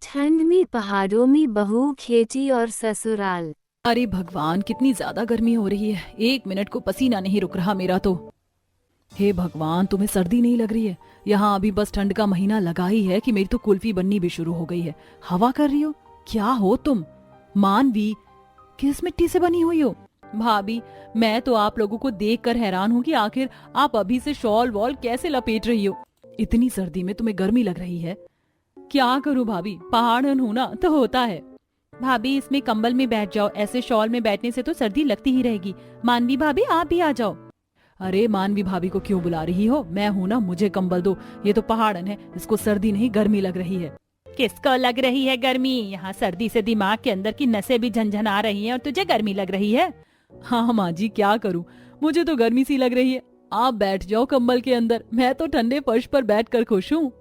ठंड में पहाड़ों में बहू खेती और ससुराल। अरे भगवान, कितनी ज्यादा गर्मी हो रही है। 1 मिनट को पसीना नहीं रुक रहा मेरा तो। हे भगवान, तुम्हें सर्दी नहीं लग रही है? यहाँ अभी बस ठंड का महीना लगा ही है कि मेरी तो कुल्फी बननी भी शुरू हो गई है। हवा कर रही हो? क्या हो तुम? मानवी, किस मिट्टी से बनी हुई हो? भाभी, मैं तो आप लोगों को देखकर हैरान हूँ कि आखिर आप अभी से शॉल वॉल कैसे लपेट रही हो। इतनी सर्दी में तुम्हें गर्मी लग रही है? क्या करूँ भाभी, पहाड़न हूँ ना, तो होता है। भाभी, इसमें कंबल में बैठ जाओ, ऐसे शॉल में बैठने से तो सर्दी लगती ही रहेगी। मानवी भाभी, आप भी आ जाओ। अरे मानवी भाभी को क्यों बुला रही हो? मैं हूं ना, मुझे कंबल दो। ये तो पहाड़न है, इसको सर्दी नहीं गर्मी लग रही है। किसको लग रही है गर्मी? यहाँ सर्दी से दिमाग के अंदर की नसें भी झंझना रही हैं और तुझे गर्मी लग रही है। हाँ माँ जी, क्या करूँ, मुझे तो गर्मी सी लग रही है। आप बैठ जाओ कंबल के अंदर, मैं तो ठंडे फर्श पर बैठ कर खुश हूँ।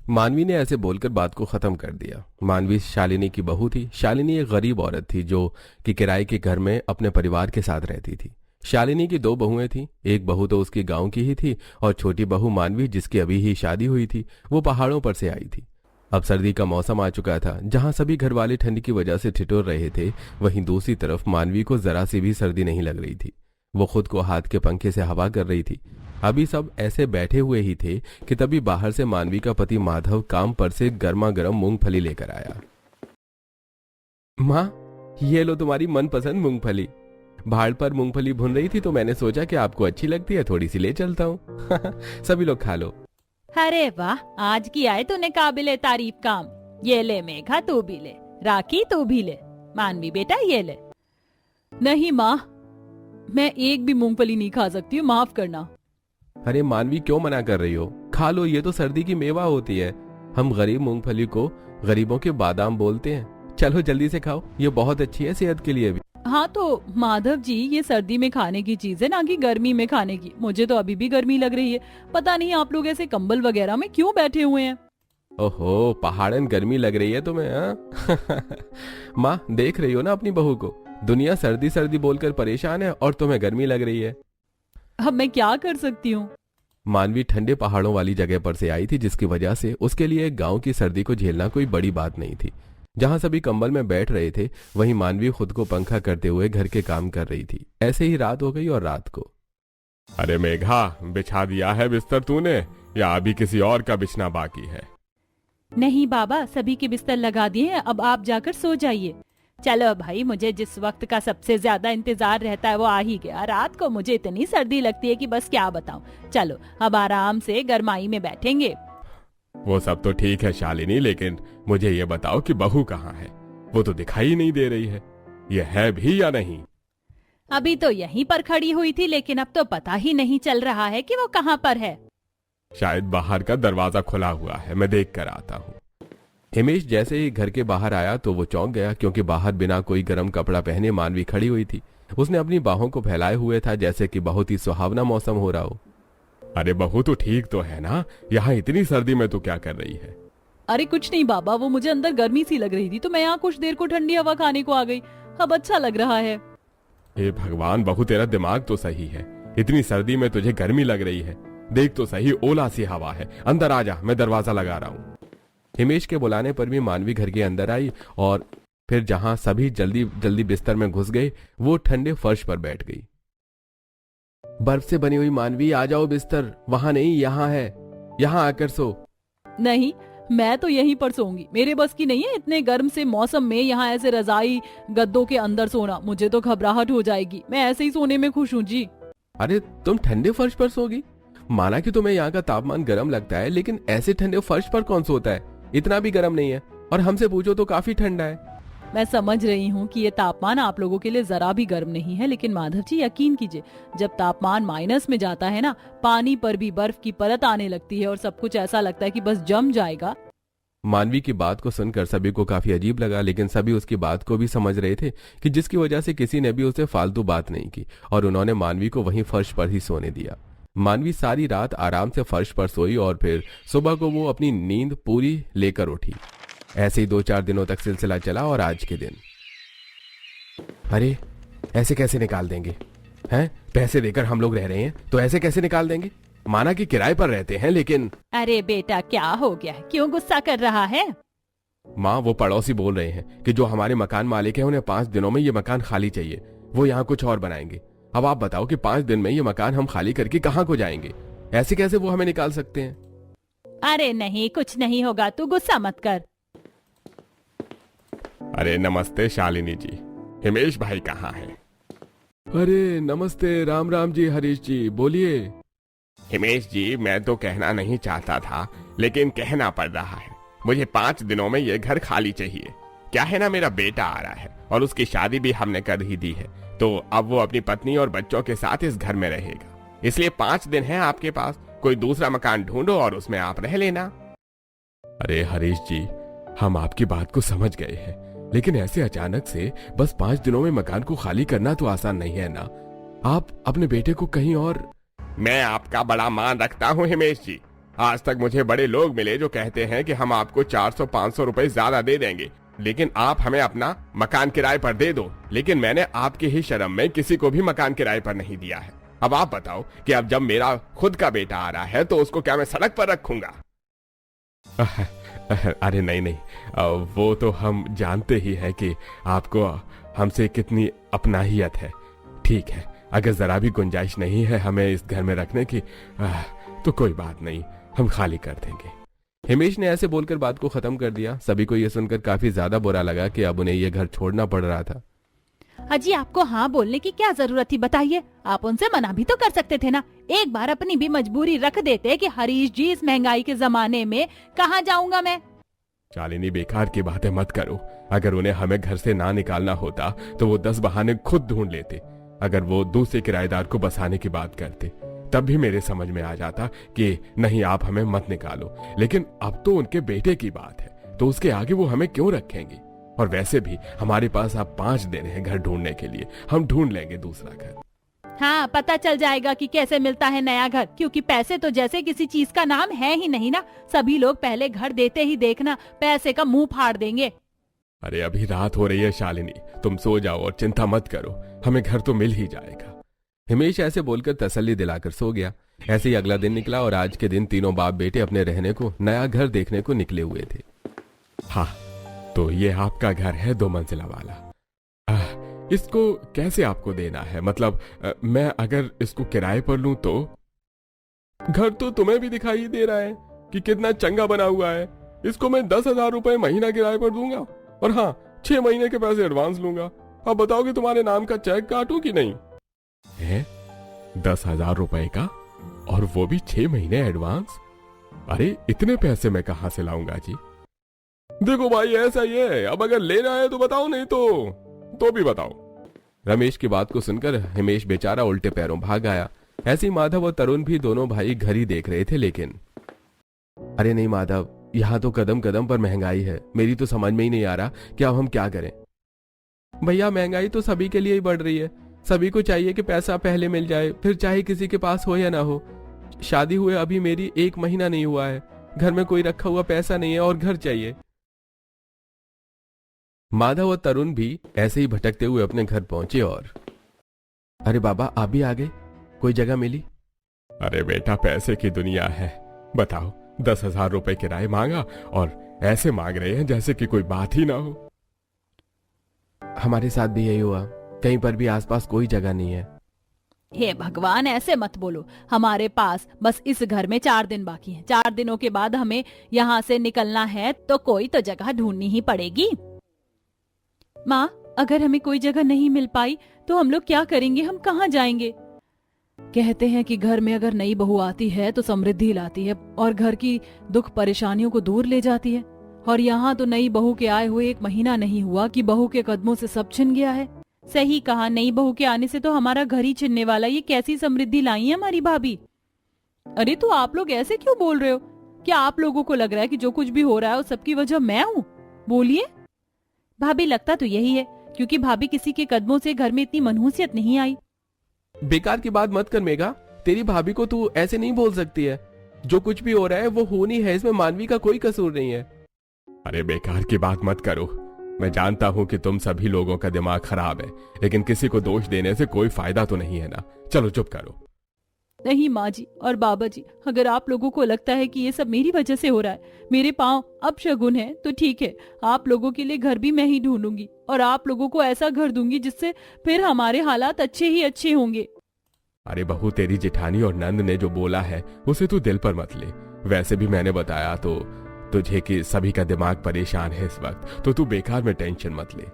मानवी ने ऐसे बोलकर बात को खत्म कर दिया। मानवी शालिनी की बहू थी। शालिनी एक गरीब औरत थी जो कि किराए के घर में अपने परिवार के साथ रहती थी। शालिनी की 2 बहुएं थीं। एक बहू तो उसकी गांव की ही थी और छोटी बहू मानवी, जिसकी अभी ही शादी हुई थी, वो पहाड़ों पर से आई थी। अब सर्दी का मौसम आ चुका था। जहां सभी घरवाले ठंड की वजह से ठिठुर रहे थे, वहीं दूसरी तरफ मानवी को जरा सी भी सर्दी नहीं लग रही थी। वो खुद को हाथ के पंखे से हवा कर रही थी। अभी सब ऐसे बैठे हुए ही थे कि तभी बाहर से मानवी का पति माधव काम पर से गर्मा गर्म मूंगफली लेकर आया। माँ, ये लो तुम्हारी मनपसंद मूंगफली। भाड़ पर मूंगफली भुन रही थी तो मैंने सोचा कि आपको अच्छी लगती है, थोड़ी सी ले चलता हूँ। सभी लोग खा लो। अरे वाह, आज की आए तूने काबिले तारीफ काम। ये ले मेघा, तू भी ले। राखी, तू भी ले। मानवी बेटा, ये ले। नहीं माँ, मैं एक भी मूंगफली नहीं खा सकती हूँ, माफ करना। अरे मानवी, क्यों मना कर रही हो? खा लो, ये तो सर्दी की मेवा होती है। हम गरीब मूंगफली को गरीबों के बादाम बोलते हैं। चलो जल्दी से खाओ, ये बहुत अच्छी है सेहत के लिए भी। हाँ तो माधव जी, ये सर्दी में खाने की चीज है ना कि गर्मी में खाने की। मुझे तो अभी भी गर्मी लग रही है। पता नहीं आप लोग ऐसे कंबल वगैरह में क्यों बैठे हुए हैं। ओहो, पहाड़न गर्मी लग रही है तुम्हें? हाँ? माँ, देख रही हो ना अपनी बहू को? दुनिया सर्दी सर्दी बोलकर परेशान है और तुम्हें गर्मी लग रही है। अब मैं क्या कर सकती हूँ? मानवी ठंडे पहाड़ों वाली जगह पर से आई थी, जिसकी वजह से उसके लिए गांव की सर्दी को झेलना कोई बड़ी बात नहीं थी। जहां सभी कंबल में बैठ रहे थे, वहीं मानवी खुद को पंखा करते हुए घर के काम कर रही थी। ऐसे ही रात हो गई और रात को, अरे मेघा, बिछा दिया है बिस्तर तूने या अभी किसी और का बिछना बाकी है? नहीं बाबा, सभी के बिस्तर लगा दिए हैं, अब आप जाकर सो जाइए। चलो भाई, मुझे जिस वक्त का सबसे ज्यादा इंतजार रहता है वो आ ही गया। रात को मुझे इतनी सर्दी लगती है कि बस क्या बताऊं। चलो अब आराम से गरमाई में बैठेंगे। वो सब तो ठीक है शालिनी, लेकिन मुझे ये बताओ कि बहू कहाँ है? वो तो दिखाई नहीं दे रही है। ये है भी या नहीं? अभी तो यहीं पर खड़ी हुई थी, लेकिन अब तो पता ही नहीं चल रहा है कि वो कहाँ पर है। शायद बाहर का दरवाजा खुला हुआ है, मैं देख कर आता हूँ। हिमेश जैसे ही घर के बाहर आया तो वो चौंक गया, क्योंकि बाहर बिना कोई गर्म कपड़ा पहने मानवी खड़ी हुई थी। उसने अपनी बाहों को फैलाए हुए था, जैसे कि बहुत ही सुहावना मौसम हो रहा हो। अरे बहू, तो ठीक तो है ना? यहाँ इतनी सर्दी में तू क्या कर रही है? अरे कुछ नहीं बाबा, वो मुझे अंदर गर्मी सी लग रही थी तो मैं यहाँ कुछ देर को ठंडी हवा खाने को आ गई। अब अच्छा लग रहा है। हे भगवान बहू, तेरा दिमाग तो सही है। इतनी सर्दी में तुझे गर्मी लग रही है? देख तो सही, ओला सी हवा है। अंदर आ जा, मैं दरवाजा लगा रहा हूँ। हिमेश के बुलाने पर भी मानवी घर के अंदर आई और फिर जहां सभी जल्दी जल्दी बिस्तर में घुस गए, वो ठंडे फर्श पर बैठ गई। बर्फ से बनी हुई मानवी, आ जाओ बिस्तर। वहां नहीं, यहाँ है, यहाँ आकर सो। नहीं, मैं तो यहीं पर सोऊंगी। मेरे बस की नहीं है इतने गर्म से मौसम में यहाँ ऐसे रजाई गद्दों के अंदर सोना। मुझे तो घबराहट हो जाएगी। मैं ऐसे ही सोने में खुश हूँ जी। अरे तुम ठंडे फर्श पर सोगी? माना कि तुम्हें यहाँ का तापमान गर्म लगता है, लेकिन ऐसे ठंडे फर्श पर कौन सोता है? इतना भी गर्म नहीं है, और हमसे पूछो तो काफी ठंडा है। मैं समझ रही हूँ कि ये तापमान आप लोगों के लिए जरा भी गर्म नहीं है, लेकिन माधव जी यकीन कीजिए, जब तापमान माइनस में जाता है ना, पानी पर भी बर्फ की परत आने लगती है और सब कुछ ऐसा लगता है कि बस जम जाएगा। मानवी की बात को सुनकर सभी को काफी अजीब लगा, लेकिन सभी उसकी बात को भी समझ रहे थे कि जिसकी वजह से किसी ने भी उसे फालतू बात नहीं की, और उन्होंने मानवी को वहीं फर्श पर ही सोने दिया। मानवी सारी रात आराम से फर्श पर सोई और फिर सुबह को वो अपनी नींद पूरी लेकर उठी। ऐसे ही 2-4 दिनों तक सिलसिला चला और आज के दिन, अरे ऐसे कैसे निकाल देंगे? हैं? पैसे देकर हम लोग रह रहे हैं तो ऐसे कैसे निकाल देंगे? माना कि किराए पर रहते हैं, लेकिन अरे बेटा, क्या हो गया? क्यों गुस्सा कर रहा है? माँ, वो पड़ोसी बोल रहे हैं कि जो हमारे मकान मालिक हैं उन्हें 5 दिनों में ये मकान खाली चाहिए। वो यहाँ कुछ और बनाएंगे। अब आप बताओ कि 5 दिन में ये मकान हम खाली करके कहाँ को जाएंगे? ऐसे कैसे वो हमें निकाल सकते हैं? अरे नहीं, कुछ नहीं होगा, तू गुस्सा मत कर। अरे नमस्ते शालिनी जी, हिमेश भाई कहाँ हैं? अरे नमस्ते, राम राम जी, हरीश जी, बोलिए। हिमेश जी, मैं तो कहना नहीं चाहता था, लेकिन कहना पड़ रहा है। मुझे 5 दिनों में ये घर खाली चाहिए। क्या है ना, मेरा बेटा आ रहा है और उसकी शादी भी हमने कर ही दी है, तो अब वो अपनी पत्नी और बच्चों के साथ इस घर में रहेगा। इसलिए 5 दिन है आपके पास, कोई दूसरा मकान ढूंढो और उसमें आप रह लेना। अरे हरीश जी, हम आपकी बात को समझ गए हैं, लेकिन ऐसे अचानक से बस 5 दिनों में मकान को खाली करना तो आसान नहीं है ना। आप अपने बेटे को कहीं और। मैं आपका बड़ा मान रखता हूँ हिमेश जी। आज तक मुझे बड़े लोग मिले जो कहते हैं कि हम आपको 400-500 रुपए ज्यादा दे देंगे, लेकिन आप हमें अपना मकान किराए पर दे दो। लेकिन मैंने आपकी ही शर्म में किसी को भी मकान किराए पर नहीं दिया है। अब आप बताओ कि अब जब मेरा खुद का बेटा आ रहा है तो उसको क्या मैं सड़क पर रखूंगा? अरे नहीं नहीं, वो तो हम जानते ही हैं कि आपको हमसे कितनी अपनाहियत है। ठीक है, अगर जरा भी गुंजाइश नहीं है हमें इस घर में रखने की, तो कोई बात नहीं, हम खाली कर देंगे। हिमेश ने ऐसे बोलकर बात को खत्म कर दिया। सभी को यह सुनकर काफी ज्यादा बुरा लगा कि अब उन्हें यह घर छोड़ना पड़ रहा था। अजी, आपको हाँ बोलने की क्या जरूरत थी बताइए? आप उनसे मना भी तो कर सकते थे ना। एक बार अपनी भी मजबूरी रख देते कि हरीश जी, इस महंगाई के जमाने में कहाँ जाऊंगा मैं। शालिनी, बेकार की बातें मत करो। अगर उन्हें हमें घर से ना निकालना होता तो वो 10 बहाने खुद ढूंढ लेते। अगर वो दूसरे किराएदार को बसाने की बात करते तब भी मेरे समझ में आ जाता कि नहीं, आप हमें मत निकालो। लेकिन अब तो उनके बेटे की बात है, तो उसके आगे वो हमें क्यों रखेंगे? और वैसे भी हमारे पास अब 5 दिन है घर ढूंढने के लिए, हम ढूंढ लेंगे दूसरा घर। हाँ, पता चल जाएगा कि कैसे मिलता है नया घर, क्योंकि पैसे तो जैसे किसी चीज का नाम है ही नहीं ना। सभी लोग पहले घर देते ही देखना पैसे का मुंह फाड़ देंगे। अरे अभी रात हो रही है शालिनी, तुम सो जाओ और चिंता मत करो, हमें घर तो मिल ही जाएगा। हिमेश ऐसे बोलकर तसल्ली दिलाकर सो गया। ऐसे ही अगला दिन निकला और आज के दिन तीनों बाप बेटे अपने रहने को नया घर देखने को निकले हुए थे। हाँ, तो ये आपका घर है 2 मंजिला वाला। इसको कैसे आपको देना है? मतलब मैं अगर इसको किराए पर लूं तो? घर तो तुम्हें भी दिखाई दे रहा है कि कितना चंगा बना हुआ है। इसको मैं 10,000 रुपए महीना किराए पर दूंगा और हाँ, 6 महीने के पैसे एडवांस लूंगा। अब बताओ कि तुम्हारे नाम का चेक काटूं कि नहीं? है 10,000 रुपए का, और वो भी 6 महीने एडवांस? अरे इतने पैसे मैं कहां से लाऊंगा जी? देखो भाई, ऐसा ही है, अब अगर लेना है तो बताओ, नहीं तो भी बताओ। रमेश की बात को सुनकर हिमेश बेचारा उल्टे पैरों भाग आया। ऐसे ही माधव और तरुण भी दोनों भाई घर ही देख रहे थे। लेकिन अरे नहीं माधव, यहाँ तो कदम कदम पर महंगाई है। मेरी तो समझ में ही नहीं आ रहा कि अब हम क्या करें। भैया, महंगाई तो सभी के लिए ही बढ़ रही है। सभी को चाहिए कि पैसा पहले मिल जाए, फिर चाहे किसी के पास हो या ना हो। शादी हुए अभी मेरी 1 महीना नहीं हुआ है, घर में कोई रखा हुआ पैसा नहीं है और घर चाहिए। माधव और तरुण भी ऐसे ही भटकते हुए अपने घर पहुंचे और अरे बाबा, आप भी आ गए? कोई जगह मिली? अरे बेटा, पैसे की दुनिया है। बताओ, 10,000 रुपए किराए मांगा और ऐसे मांग रहे हैं जैसे कि कोई बात ही ना हो। हमारे साथ भी यही हुआ, कहीं पर भी आसपास कोई जगह नहीं है। हे भगवान, ऐसे मत बोलो। हमारे पास बस इस घर में 4 दिन बाकी हैं। 4 दिनों के बाद हमें यहाँ से निकलना है, तो कोई तो जगह ढूंढनी ही पड़ेगी। माँ, अगर हमें कोई जगह नहीं मिल पाई तो हम लोग क्या करेंगे? हम कहाँ जाएंगे? कहते हैं कि घर में अगर नई बहू आती है तो समृद्धि लाती है और घर की दुख परेशानियों को दूर ले जाती है। और यहाँ तो नई बहू के आए हुए 1 महीना नहीं हुआ कि बहू के कदमों से सब छिन गया है। सही कहा, नई बहू के आने से तो हमारा घर ही छिनने वाला। ये कैसी समृद्धि लाई है हमारी भाभी? अरे तो आप लोग ऐसे क्यों बोल रहे हो? क्या आप लोगों को लग रहा है कि जो कुछ भी हो रहा है उस सबकी वजह मैं हूँ? बोलिए। भाभी, लगता तो यही है, क्योंकि भाभी किसी के कदमों से घर में इतनी मनहूसियत नहीं आई। बेकार की बात मत कर मेघा, तेरी भाभी को तू ऐसे नहीं बोल सकती है। जो कुछ भी हो रहा है वो होनी है, इसमें मानवी का कोई कसूर नहीं है। अरे बेकार की बात मत करो। मैं जानता हूं कि तुम सभी लोगों का दिमाग खराब है, लेकिन किसी को दोष देने से कोई फायदा तो नहीं है ना। चलो चुप करो। नहीं माँ जी और बाबा जी, अगर आप लोगों को लगता है कि ये सब मेरी वजह से हो रहा है, मेरे पाँव अपशगुन है, तो ठीक है, आप लोगों के लिए घर भी मैं ही ढूंढूंगी और आप लोगों को ऐसा घर दूंगी जिससे फिर हमारे हालात अच्छे ही अच्छे होंगे। अरे बहू, तेरी जेठानी और नंद ने जो बोला है उसे तू दिल पर मत ले। वैसे भी मैंने बताया तो तुझे कि सभी का दिमाग परेशान है इस वक्त, तो तू बेकार में टेंशन मत ले।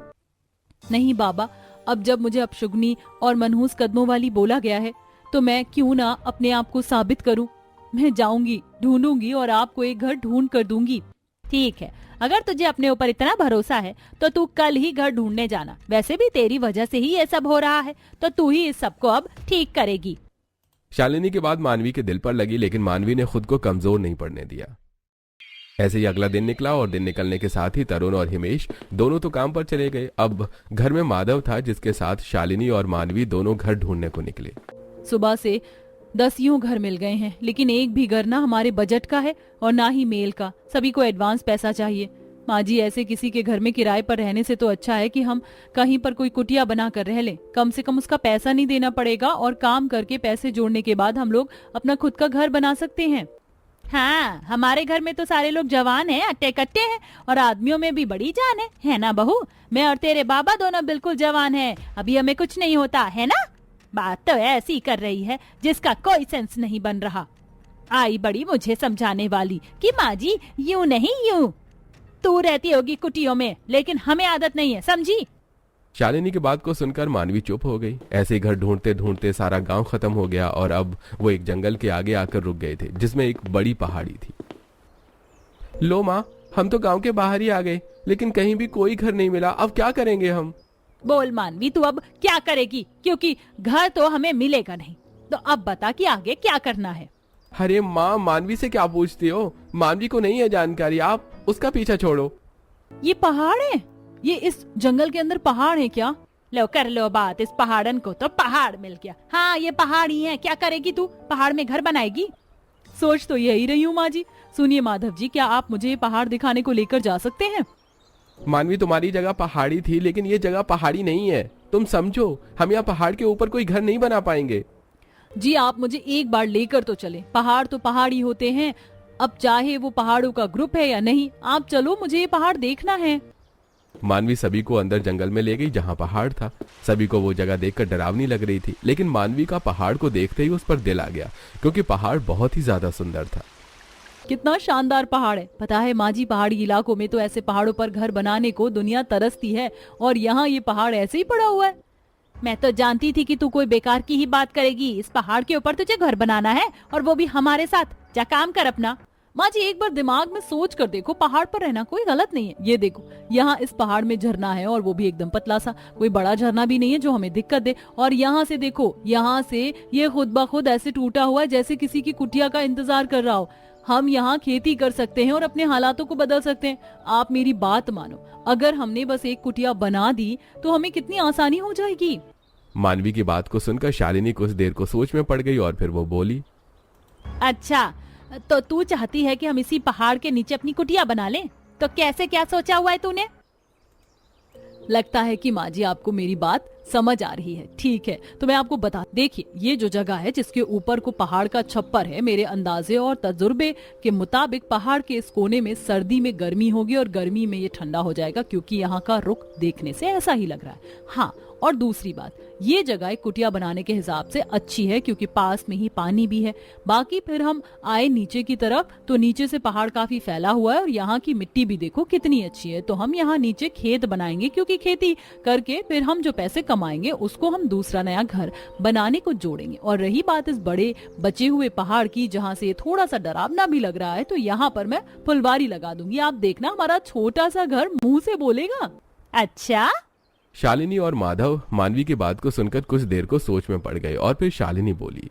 नहीं बाबा, अब जब मुझे अपशुगनी और मनहूस कदमों वाली बोला गया है तो मैं क्यों ना अपने आप को साबित करूं। मैं जाऊंगी, ढूंढूंगी और आपको एक घर ढूंढ कर दूंगी। ठीक है, अगर तुझे अपने ऊपर इतना भरोसा है तो तू कल ही घर ढूंढने जाना। वैसे भी तेरी वजह से ही ये सब हो रहा है, तो तू ही इस सब को अब ठीक करेगी। शालिनी की बात मानवी के दिल पर लगी, लेकिन मानवी ने खुद को कमजोर नहीं पड़ने दिया। ऐसे ही अगला दिन निकला और दिन निकलने के साथ ही तरुण और हिमेश दोनों तो काम पर चले गए। अब घर में माधव था, जिसके साथ शालिनी और मानवी दोनों घर ढूंढने को निकले। सुबह से 10 यूं घर मिल गए हैं, लेकिन एक भी घर ना हमारे बजट का है और ना ही मेल का। सभी को एडवांस पैसा चाहिए। माँ जी, ऐसे किसी के घर में किराए पर रहने से तो अच्छा है कि हम कहीं पर कोई कुटिया बना कर रह लें। कम से कम उसका पैसा नहीं देना पड़ेगा और काम करके पैसे जोड़ने के बाद हम लोग अपना खुद का घर बना सकते हैं। हाँ, हमारे घर में तो सारे लोग जवान हैं, अट्टे कट्टे हैं और आदमियों में भी बड़ी जान है ना बहू? मैं और तेरे बाबा दोनों बिल्कुल जवान हैं, अभी हमें कुछ नहीं होता है ना। बात तो ऐसी कर रही है जिसका कोई सेंस नहीं बन रहा। आई बड़ी मुझे समझाने वाली कि माँ जी यूं नहीं यूं। तू रहती होगी कुटियों में, लेकिन हमें आदत नहीं है, समझी? शालिनी की बात को सुनकर मानवी चुप हो गई। ऐसे घर ढूंढते ढूंढते सारा गांव खत्म हो गया और अब वो एक जंगल के आगे आकर रुक गए थे, जिसमें एक बड़ी पहाड़ी थी। लो माँ, हम तो गांव के बाहर ही आ गए, लेकिन कहीं भी कोई घर नहीं मिला। अब क्या करेंगे हम? बोल मानवी, तू अब क्या करेगी? क्योंकि घर तो हमें मिलेगा नहीं, तो अब बता कि आगे क्या करना है। अरे माँ, मानवी से क्या पूछती हो? मानवी को नहीं है जानकारी, आप उसका पीछा छोड़ो। ये पहाड़ है? ये इस जंगल के अंदर पहाड़ है क्या? लो कर लो बात, इस पहाड़न को तो पहाड़ मिल गया। हाँ, ये पहाड़ ही है। क्या करेगी तू? पहाड़ में घर बनाएगी? सोच तो यही रही हूँ माँ जी। सुनिए माधव जी, क्या आप मुझे ये पहाड़ दिखाने को लेकर जा सकते हैं? मानवी, तुम्हारी जगह पहाड़ी थी, लेकिन ये जगह पहाड़ी नहीं है। तुम समझो, हम यहाँ पहाड़ के ऊपर कोई घर नहीं बना पाएंगे। जी, आप मुझे एक बार लेकर तो चले। पहाड़ तो पहाड़ी होते हैं, अब चाहे वो पहाड़ों का ग्रुप है या नहीं, आप चलो, मुझे ये पहाड़ देखना है। मानवी सभी को अंदर जंगल में ले गई जहाँ पहाड़ था। सभी को वो जगह देखकर डरावनी लग रही थी, लेकिन मानवी का पहाड़ को देखते ही उस पर दिल आ गया, क्योंकि पहाड़ बहुत ही ज्यादा सुंदर था। कितना शानदार पहाड़ है। पता है माँ जी, पहाड़ी इलाकों में तो ऐसे पहाड़ों पर घर बनाने को दुनिया तरसती है, और यहाँ ये पहाड़ ऐसे ही पड़ा हुआ है। मैं तो जानती थी कि तू कोई बेकार की ही बात करेगी। इस पहाड़ के ऊपर तुझे घर बनाना है, और वो भी हमारे साथ। जा काम कर अपना। माँ जी, एक बार दिमाग में सोच कर देखो, पहाड़ पर रहना कोई गलत नहीं है। ये देखो, यहाँ इस पहाड़ में झरना है, और वो भी एकदम पतला सा, कोई बड़ा झरना भी नहीं है जो हमें दिक्कत दे। और यहाँ से देखो, यहाँ से ये खुद ब खुद ऐसे टूटा हुआ है जैसे किसी की कुटिया का इंतजार कर रहा हो। हम यहाँ खेती कर सकते हैं और अपने हालातों को बदल सकते हैं। आप मेरी बात मानो, अगर हमने बस एक कुटिया बना दी तो हमें कितनी आसानी हो जाएगी। मानवी की बात को सुनकर शालिनी कुछ देर को सोच में पड़ गई और फिर वो बोली, अच्छा, तो तू चाहती है कि हम इसी पहाड़ के नीचे अपनी कुटिया बना लें? तो कैसे, क्या सोचा हुआ है तूने? लगता है कि माँ जी आपको मेरी बात समझ आ रही है। ठीक है, तो मैं आपको बता, देखिए, ये जो जगह है जिसके ऊपर को पहाड़ का छप्पर है, मेरे अंदाजे और तजुर्बे के मुताबिक पहाड़ के इस कोने में सर्दी में गर्मी होगी और गर्मी में ये ठंडा हो जाएगा, क्योंकि यहाँ का रुख देखने से ऐसा ही लग रहा है। हाँ, और दूसरी बात, ये जगह एक कुटिया बनाने के हिसाब से अच्छी है, क्योंकि पास में ही पानी भी है। बाकी फिर हम आए नीचे की तरफ, तो नीचे से पहाड़ काफी फैला हुआ है, और यहाँ की मिट्टी भी देखो कितनी अच्छी है। तो हम यहाँ नीचे खेत बनाएंगे, क्योंकि खेती करके फिर हम जो पैसे कमाएंगे उसको हम दूसरा नया घर बनाने को जोड़ेंगे। और रही बात इस बड़े बचे हुए पहाड़ की, जहाँ से ये थोड़ा सा डरावना भी लग रहा है, तो यहाँ पर मैं फुलवारी लगा दूंगी। आप देखना, हमारा छोटा सा घर मुंह से बोलेगा। अच्छा? शालिनी और माधव मानवी की बात को सुनकर कुछ देर को सोच में पड़ गए और फिर शालिनी बोली,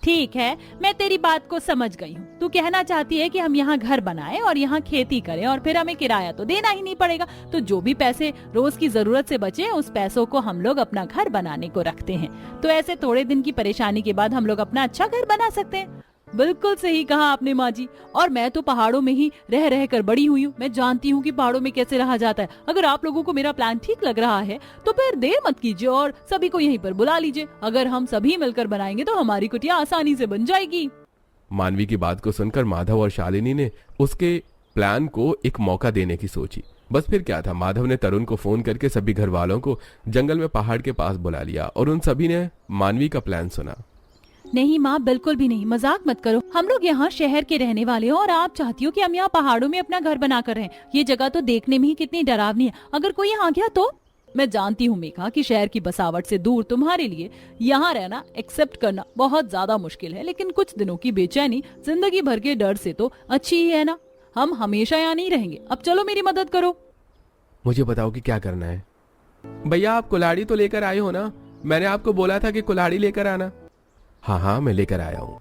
ठीक है, मैं तेरी बात को समझ गई हूँ। तू कहना चाहती है कि हम यहाँ घर बनाएं और यहाँ खेती करें, और फिर हमें किराया तो देना ही नहीं पड़ेगा। तो जो भी पैसे रोज की जरूरत से बचे, उस पैसों को हम लोग अपना घर बनाने को रखते हैं। तो ऐसे थोड़े दिन की परेशानी के बाद हम लोग अपना अच्छा घर बना सकते हैं। बिल्कुल सही कहा आपने माँ जी। और मैं तो पहाड़ों में ही रह रह कर बड़ी हुई हूँ, मैं जानती हूँ कि पहाड़ों में कैसे रहा जाता है। अगर आप लोगों को मेरा प्लान ठीक लग रहा है तो फिर देर मत कीजिए और सभी को यहीं पर बुला लीजिए। अगर हम सभी मिलकर बनाएंगे तो हमारी कुटिया आसानी से बन जाएगी। मानवी की बात को सुनकर माधव और शालिनी ने उसके प्लान को एक मौका देने की सोची। बस फिर क्या था, माधव ने तरुण को फोन करके सभी घर वालों को जंगल में पहाड़ के पास बुला लिया और उन सभी ने मानवी का प्लान सुना। नहीं माँ, बिल्कुल भी नहीं, मजाक मत करो। हम लोग यहाँ शहर के रहने वाले हैं और आप चाहती हो कि हम यहाँ पहाड़ों में अपना घर बना कर रहें। ये जगह तो देखने में ही कितनी डरावनी है, अगर कोई यहाँ गया तो। मैं जानती हूँ मेघा कि शहर की बसावट से दूर तुम्हारे लिए यहाँ रहना एक्सेप्ट करना बहुत ज्यादा मुश्किल है, लेकिन कुछ दिनों की बेचैनी जिंदगी भर के डर से तो अच्छी ही है ना। हम हमेशा यहाँ नहीं रहेंगे। अब चलो मेरी मदद करो। मुझे बताओ कि क्या करना है। भैया आप कुल्हाड़ी तो लेकर आए हो ना? मैंने आपको बोला था कि कुल्हाड़ी लेकर आना। हाँ हाँ मैं लेकर आया हूँ।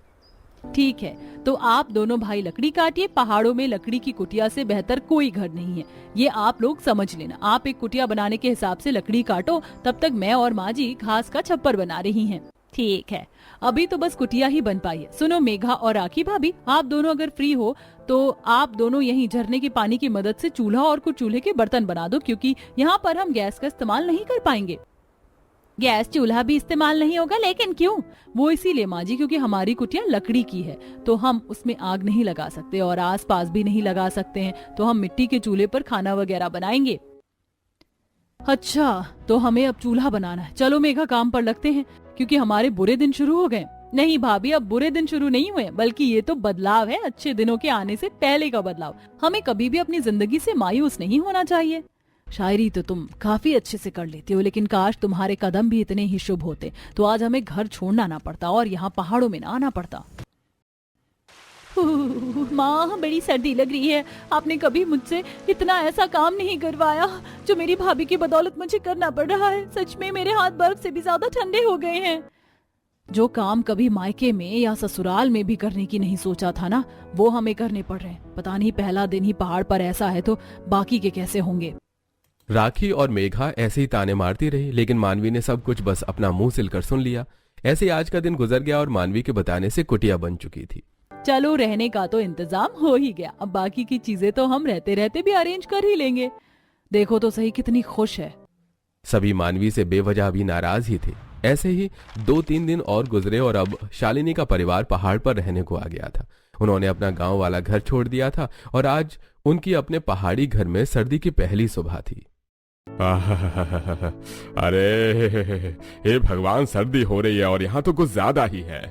ठीक है, तो आप दोनों भाई लकड़ी काटिए। पहाड़ों में लकड़ी की कुटिया से बेहतर कोई घर नहीं है, ये आप लोग समझ लेना। आप एक कुटिया बनाने के हिसाब से लकड़ी काटो, तब तक मैं और माँ जी घास का छप्पर बना रही हैं। ठीक है, अभी तो बस कुटिया ही बन पाई है। सुनो मेघा और राखी भाभी, आप दोनों अगर फ्री हो तो आप दोनों यहीं झरने के पानी की मदद से चूल्हा और कुछ चूल्हे के बर्तन बना दो, क्योंकि यहाँ पर हम गैस का इस्तेमाल नहीं कर पाएंगे। गैस चूल्हा भी इस्तेमाल नहीं होगा, लेकिन क्यों? वो इसीलिए माँ जी क्योंकि हमारी कुटिया लकड़ी की है, तो हम उसमें आग नहीं लगा सकते और आसपास भी नहीं लगा सकते हैं, तो हम मिट्टी के चूल्हे पर खाना वगैरह बनाएंगे। अच्छा, तो हमें अब चूल्हा बनाना है। चलो मेघा काम पर लगते हैं, क्योंकि हमारे बुरे दिन शुरू हो गए। नहीं भाभी, अब बुरे दिन शुरू नहीं हुए, बल्कि ये तो बदलाव है, अच्छे दिनों के आने से पहले का बदलाव। हमें कभी भी अपनी जिंदगी से मायूस नहीं होना चाहिए। शायरी तो तुम काफी अच्छे से कर लेती हो, लेकिन काश तुम्हारे कदम भी इतने ही शुभ होते तो आज हमें घर छोड़ना ना पड़ता और यहाँ पहाड़ों में ना आना पड़ता। माँ, बड़ी सर्दी लग रही है। आपने कभी मुझसे इतना ऐसा काम नहीं करवाया जो मेरी भाभी की बदौलत मुझे करना पड़ रहा है। सच में मेरे हाथ बर्फ से भी ज्यादा ठंडे हो गए हैं। जो काम कभी मायके में या ससुराल में भी करने की नहीं सोचा था ना, वो हमें करने पड़ रहे हैं। पता नहीं पहला दिन ही पहाड़ पर ऐसा है तो बाकी के कैसे होंगे। राखी और मेघा ऐसे ही ताने मारती रही, लेकिन मानवी ने सब कुछ बस अपना मुंह सिलकर सुन लिया। ऐसे ही आज का दिन गुजर गया और मानवी के बताने से कुटिया बन चुकी थी। चलो, रहने का तो इंतजाम हो ही गया, अब बाकी की चीजें तो हम रहते रहते भी अरेंज कर ही लेंगे। देखो तो सही कितनी खुश है। सभी मानवी से बेवजह भी नाराज ही थे। ऐसे ही 2-3 दिन और गुजरे और अब शालिनी का परिवार पहाड़ पर रहने को आ गया था। उन्होंने अपना गांव वाला घर छोड़ दिया था और आज उनकी अपने पहाड़ी घर में सर्दी की पहली सुबह थी। अरे हे भगवान, सर्दी हो रही है और यहाँ तो कुछ ज्यादा ही है।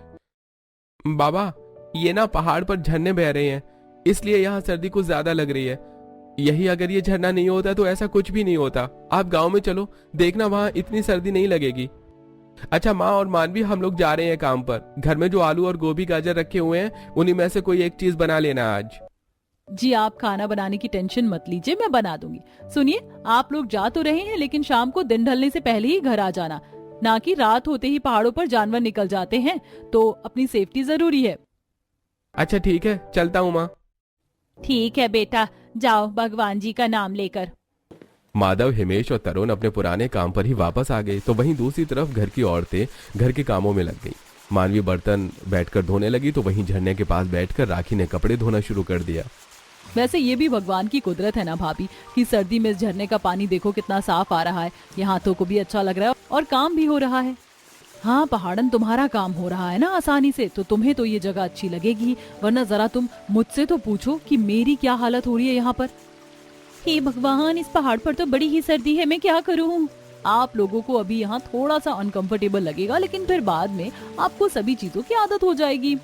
बाबा, ये ना पहाड़ पर झरने बह रहे हैं, इसलिए यहाँ सर्दी कुछ ज्यादा लग रही है। यही अगर ये झरना नहीं होता तो ऐसा कुछ भी नहीं होता। आप गांव में चलो, देखना वहां इतनी सर्दी नहीं लगेगी। अच्छा माँ और मानवी, हम लोग जा रहे हैं काम पर। घर में जो आलू और गोभी गाजर रखे हुए हैं उन्हीं में से कोई एक चीज बना लेना आज। जी, आप खाना बनाने की टेंशन मत लीजिए, मैं बना दूंगी। सुनिए, आप लोग जा तो रहे हैं, लेकिन शाम को दिन ढलने से पहले ही घर आ जाना, ना कि रात होते ही पहाड़ों पर जानवर निकल जाते हैं, तो अपनी सेफ्टी जरूरी है। अच्छा ठीक है, चलता हूँ माँ। ठीक है बेटा, जाओ भगवान जी का नाम लेकर। माधव, हिमेश और तरुण अपने पुराने काम पर ही वापस आ गए, तो वहीं दूसरी तरफ घर की औरतें घर के कामों में लग गईं। मानवी बर्तन बैठकर धोने लगी तो वहीं झरने के पास बैठकर राखी ने कपड़े धोना शुरू कर दिया। वैसे ये भी भगवान की कुदरत है ना भाभी, कि सर्दी में इस झरने का पानी देखो कितना साफ आ रहा है। यहाँ हाथों को भी अच्छा लग रहा है और काम भी हो रहा है। हाँ पहाड़न, तुम्हारा काम हो रहा है ना आसानी से, तो तुम्हें तो ये जगह अच्छी लगेगी, वरना जरा तुम मुझसे तो पूछो कि मेरी क्या हालत हो रही है यहाँ पर। हे भगवान, इस पहाड़ पर तो बड़ी ही सर्दी है, मैं क्या करूँ। आप लोगों को अभी यहाँ थोड़ा सा अनकंफर्टेबल लगेगा, लेकिन फिर बाद में आपको सभी चीजों की आदत हो जाएगी।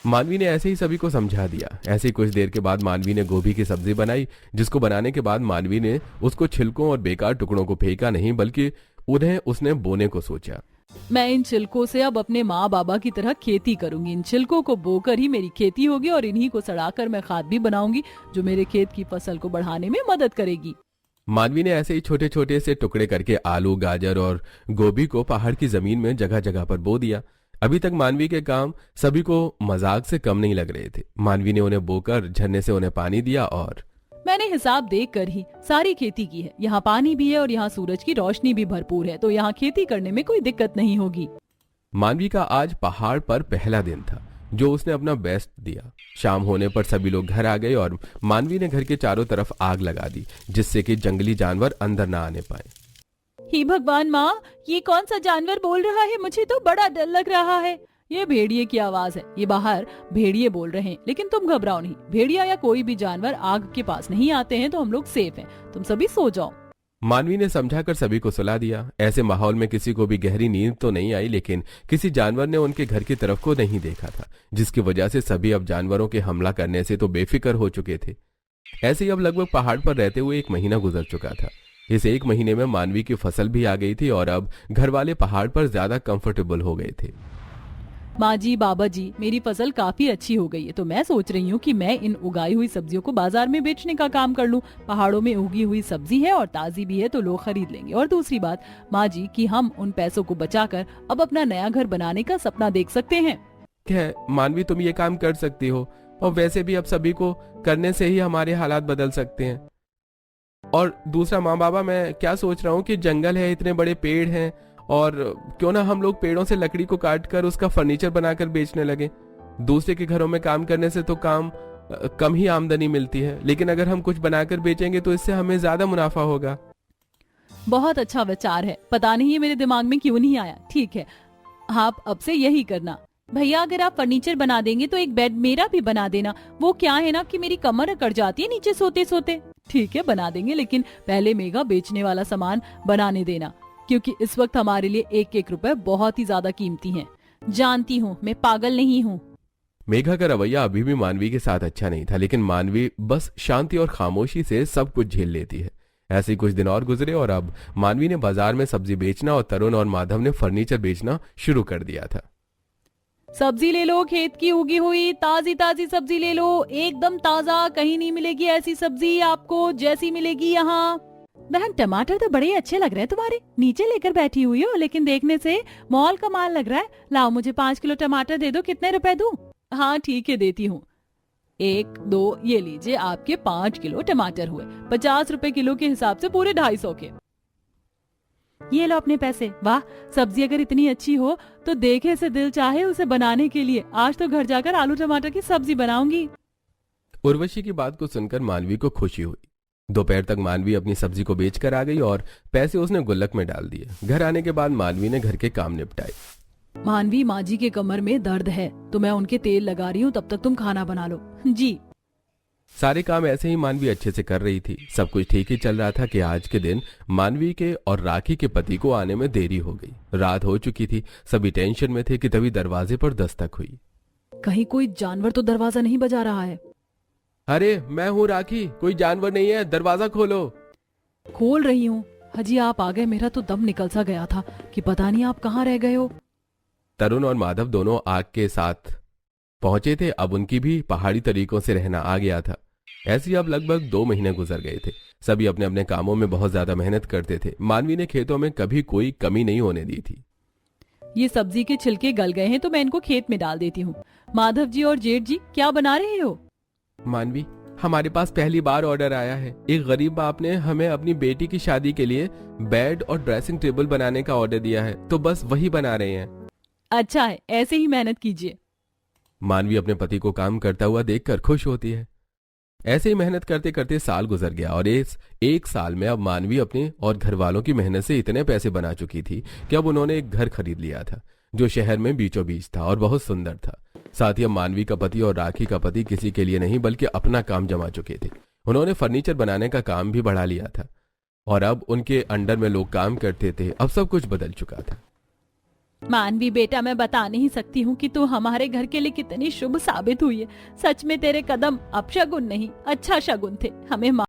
मानवी ने ऐसे ही सभी को समझा दिया। ऐसे ही कुछ देर के बाद मानवी ने गोभी की सब्जी बनाई, जिसको बनाने के बाद मानवी ने उसको छिलकों और बेकार टुकड़ों को फेंका नहीं, बल्कि उन्हें उसने बोने को सोचा। मैं इन छिलकों से अब अपने माँ बाबा की तरह खेती करूंगी। इन छिलकों को बोकर ही मेरी खेती होगी और इन्हीं को सड़ाकर मैं खाद भी बनाऊंगी, जो मेरे खेत की फसल को बढ़ाने में मदद करेगी। मानवी ने ऐसे ही छोटे छोटे से टुकड़े करके आलू, गाजर और गोभी को पहाड़ की जमीन में जगह जगह पर बो दिया। अभी तक मानवी के काम सभी को मजाक से कम नहीं लग रहे थे। मानवी ने उन्हें बोकर झरने से उन्हें पानी दिया और मैंने हिसाब देख कर ही सारी खेती की है। यहाँ पानी भी है और यहाँ सूरज की रोशनी भी भरपूर है, तो यहाँ खेती करने में कोई दिक्कत नहीं होगी। मानवी का आज पहाड़ पर पहला दिन था। जो उसने अपना बेस्ट दिया। शाम होने पर सभी लोग घर आ गए और मानवी ने घर के चारों तरफ आग लगा दी, जिससे कि जंगली जानवर अंदर ना आने पाए। हे भगवान माँ, ये कौन सा जानवर बोल रहा है? मुझे तो बड़ा डर लग रहा है। ये भेड़िए की आवाज है। ये बाहर भेड़िए बोल रहे हैं, लेकिन तुम घबराओ नहीं। भेड़िया या कोई भी जानवर आग के पास नहीं आते हैं, तो हम लोग सेफ हैं। तुम सभी सो जाओ। मानवी ने समझाकर सभी को सुला दिया। ऐसे माहौल में किसी को भी गहरी नींद तो नहीं आई, लेकिन किसी जानवर ने उनके घर की तरफ को नहीं देखा था, जिसकी वजह से सभी अब जानवरों के हमला करने से तो बेफिक्र हो चुके थे। ऐसे ही अब लगभग पहाड़ पर रहते हुए 1 महीना गुजर चुका था। इस 1 महीने में मानवी की फसल भी आ गई थी और अब घर वाले पहाड़ पर ज्यादा कंफर्टेबल हो गए थे। माँ जी, बाबा जी, मेरी फसल काफी अच्छी हो गई है, तो मैं सोच रही हूँ कि मैं इन उगाई हुई सब्जियों को बाजार में बेचने का काम कर लूँ। पहाड़ों में उगी हुई सब्जी है और ताजी भी है, तो लोग खरीद लेंगे। और दूसरी बात माँ जी, कि हम उन पैसों को बचाकर अब अपना नया घर बनाने का सपना देख सकते हैं। क्या मानवी, तुम ये काम कर सकती हो, और वैसे भी अब सभी को करने से ही हमारे हालात बदल सकते हैं। और दूसरा माँ बाबा, मैं क्या सोच रहा हूँ कि जंगल है, इतने बड़े पेड़ हैं, और क्यों ना हम लोग पेड़ों से लकड़ी को काट कर उसका फर्नीचर बनाकर बेचने लगे। दूसरे के घरों में काम करने से तो कम ही आमदनी मिलती है, लेकिन अगर हम कुछ बनाकर बेचेंगे तो इससे हमें ज्यादा मुनाफा होगा। बहुत अच्छा विचार है, पता नहीं ये मेरे दिमाग में क्यों नहीं आया। ठीक है, आप अब से यही करना। भैया, अगर आप फर्नीचर बना देंगे तो एक बेड मेरा भी बना देना। वो क्या है ना कि मेरी कमर अकड़ जाती है नीचे सोते सोते। ठीक है, बना देंगे, लेकिन पहले मेगा बेचने वाला सामान बनाने देना, क्योंकि इस वक्त हमारे लिए 1-1 रुपए बहुत ही ज्यादा कीमती हैं। जानती हूँ, मैं पागल नहीं हूँ। मेघा का रवैया अभी भी मानवी के साथ अच्छा नहीं था, लेकिन मानवी बस शांति और खामोशी से सब कुछ झेल लेती है। ऐसे ही कुछ दिन और गुजरे और अब मानवी ने बाजार में सब्जी बेचना और तरुण और माधव ने फर्नीचर बेचना शुरू कर दिया था। सब्जी ले लो, खेत की उगी हुई ताजी ताजी सब्जी ले लो, एकदम ताजा। कहीं नहीं मिलेगी ऐसी सब्जी आपको जैसी मिलेगी यहाँ। बहन, टमाटर तो बड़े अच्छे लग रहे हैं तुम्हारे। नीचे लेकर बैठी हुई हो, लेकिन देखने से मॉल का माल लग रहा है। लाओ, मुझे 5 किलो टमाटर दे दो। कितने रुपए दूं? हाँ ठीक है, देती हूँ। 1, 2, ये लीजिए, आपके 5 किलो टमाटर हुए। 50 रुपए किलो के हिसाब से पूरे 250 के। ये लो अपने पैसे। वाह, सब्जी अगर इतनी अच्छी हो तो देखे से दिल चाहे उसे बनाने के लिए। आज तो घर जाकर आलू टमाटर की सब्जी बनाऊंगी। उर्वशी की बात को सुनकर मानवी को खुशी हुई। दोपहर तक मानवी अपनी सब्जी को बेचकर आ गई और पैसे उसने गुल्लक में डाल दिए। घर आने के बाद मानवी ने घर के काम निपटाए। मानवी, माँ जी के कमर में दर्द है, तो मैं उनके तेल लगा रही हूँ, तब तक तुम खाना बना लो। जी। सारे काम ऐसे ही मानवी अच्छे से कर रही थी। सब कुछ ठीक ही चल रहा था कि आज के दिन मानवी के और राखी के पति को आने में देरी हो गई। रात हो चुकी थी, सभी टेंशन में थे कि तभी दरवाजे पर दस्तक हुई। कहीं कोई जानवर तो दरवाजा नहीं बजा रहा है? अरे, मैं हूँ राखी, कोई जानवर नहीं है, दरवाजा खोलो। खोल रही हूँ। हाजी, आप आ गए। मेरा तो दम निकल सा गया था कि पता नहीं आप कहाँ रह गए हो। तरुण और माधव दोनों आग के साथ पहुंचे थे। अब उनकी भी पहाड़ी तरीकों से रहना आ गया था। ऐसे ही अब लगभग 2 महीने गुजर गए थे। सभी अपने अपने कामों में बहुत ज्यादा मेहनत करते थे। मानवी ने खेतों में कभी कोई कमी नहीं होने दी थी। ये सब्जी के छिलके गल गए हैं, तो मैं इनको खेत में डाल देती हूँ। माधव जी और जेठ जी, क्या बना रहे हो? मानवी, हमारे पास पहली बार ऑर्डर आया है। एक गरीब बाप ने हमें अपनी बेटी की शादी के लिए बेड और ड्रेसिंग टेबल बनाने का ऑर्डर दिया है, तो बस वही बना रहे हैं। अच्छा है, ऐसे ही मेहनत कीजिए। मानवी अपने पति को काम करता हुआ देखकर खुश होती है। ऐसे ही मेहनत करते करते साल गुजर गया और इस 1 साल में अब मानवी अपने और घर वालों की मेहनत से इतने पैसे बना चुकी थी कि अब उन्होंने एक घर खरीद लिया था, जो शहर में बीचों बीच था और बहुत सुंदर था। साथ ही अब मानवी का पति और राखी का पति किसी के लिए नहीं बल्कि अपना काम जमा चुके थे। उन्होंने फर्नीचर बनाने का काम भी बढ़ा लिया था और अब उनके अंडर में लोग काम करते थे। अब सब कुछ बदल चुका था। मानवी बेटा, मैं बता नहीं सकती हूँ कि तू हमारे घर के लिए कितनी शुभ साबित हुई है। सच में तेरे कदम अपशगुन नहीं, अच्छा शगुन थे। हमें